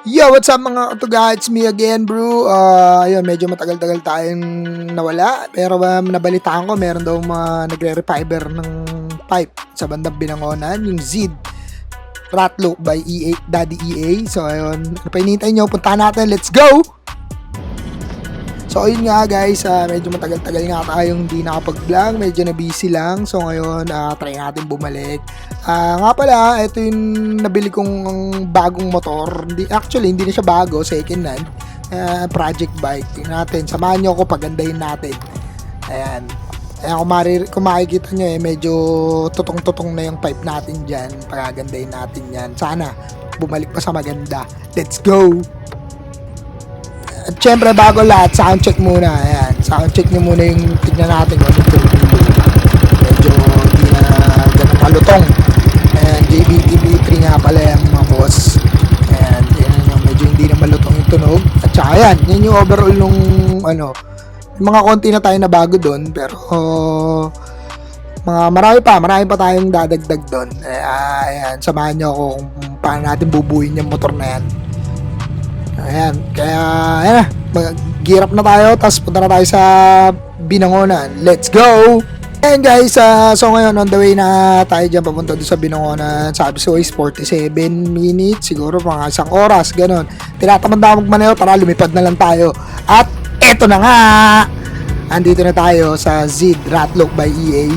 Yo, what's up mga katuga? It's me again, bro. Ayun, medyo matagal-tagal tayong nawala. Pero nabalitaan ko, meron daw mga nagre-refiber ng pipe sa bandang Binangonan. Yung Zid Ratlock by EA, Daddy EA. So, ayun. Ano pa hinihintay nyo? Puntahan natin. Let's go! So, ayun nga guys. Medyo matagal-tagal nga tayong hindi nakapag-vlog. Medyo na busy lang. So, ngayon, try natin bumalik. Nga pala, ito yung nabili kong bagong motor. Actually, hindi na siya bago, second hand. Project bike. Tingnan natin, samahan nyo ako, pagandahin natin. Ayan. Ayan, kung makikita nyo medyo tutong-tutong na yung pipe natin dyan. Pagagandahin natin yan. Sana, bumalik pa sa maganda. Let's go! At syempre, bago lahat, sound check muna. Ayan, sound check nyo muna yung tignan natin kung ano tunog. Medyo hindi na ganun malutong. Ayan, JBTV3 nga pala yung mga boss. Ayan, medyo hindi na malutong yung tunog. At saka yan yung overall nung ano, mga konti na tayo na bago doon. Pero marami pa tayong dadagdag doon. Ayan, samahan nyo ako kung paano natin bubuin yung motor na yan. Ayan, kaya ayan na, mag-gear up na tayo, tapos punta na tayo sa Binangonan. Let's go! And guys, so ngayon on the way na tayo dyan papunta doon sa Binangonan. Sabi ko is 47 minutes, siguro mga isang oras, ganun. Tinatamad na magmaneho, tara lumipad na lang tayo. At eto na nga! Andito na tayo sa Zid Ratlock by EA,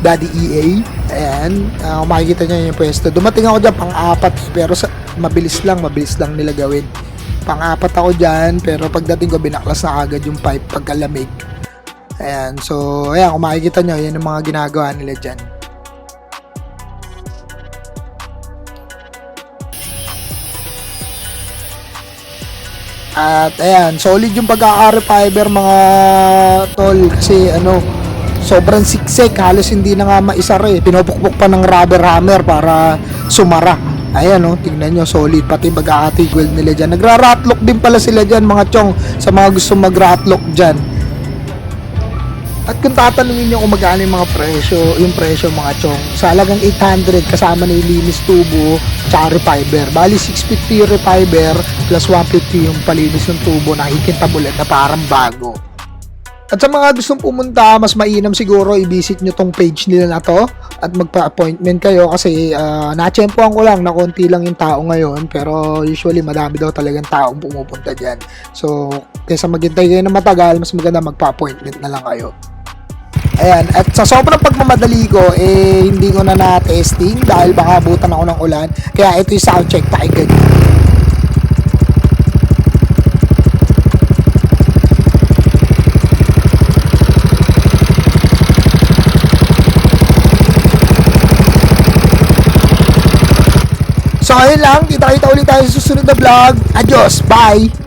Daddy EA. Ayan, kung makikita nyo yung pwesto. Dumating ako dyan pang-apat, pero mabilis lang nila gawin. Pang-apat ako dyan, pero pagdating ko binaklas na agad yung pipe pagkalamig. Ayan, so ayan, kung makikita nyo, yan yung mga ginagawa nila dyan. At ayan, solid yung pagkaka-refiber mga tol, kasi ano, sobrang siksik, halos hindi na nga maisara eh. Pinupukpok pa ng rubber hammer para sumara. Ayan o, tignan nyo, solid, pati pagkakatigweld nila dyan. Nagra-ratlock din pala sila dyan mga chong, sa mga gusto mag-ratlock dyan. At kung tatanungin nyo kung magkano yung mga presyo, mga chong, sa halagang 800 kasama na yung linis tubo, tsaka refiber. Bali 650 yung refiber, plus 150 yung palinis ng tubo, nakikintabulan na parang bago. At sa mga gustong pumunta, mas mainam siguro i-visit nyo tong page nila na to at magpa-appointment kayo kasi na-tsempohan ko lang na konti lang yung tao ngayon, pero usually madami daw talagang taong pumupunta dyan. So, kaysa maghintay kayo na matagal, mas maganda magpa-appointment na lang kayo. Ayan, at sa sobrang pagmamadali ko, hindi ko na na-testing dahil baka abutan ako ng ulan. Kaya ito yung sound check, pakinggan nyo. So ayun lang, kita-kita ulit tayo sa susunod na vlog. Adios, bye!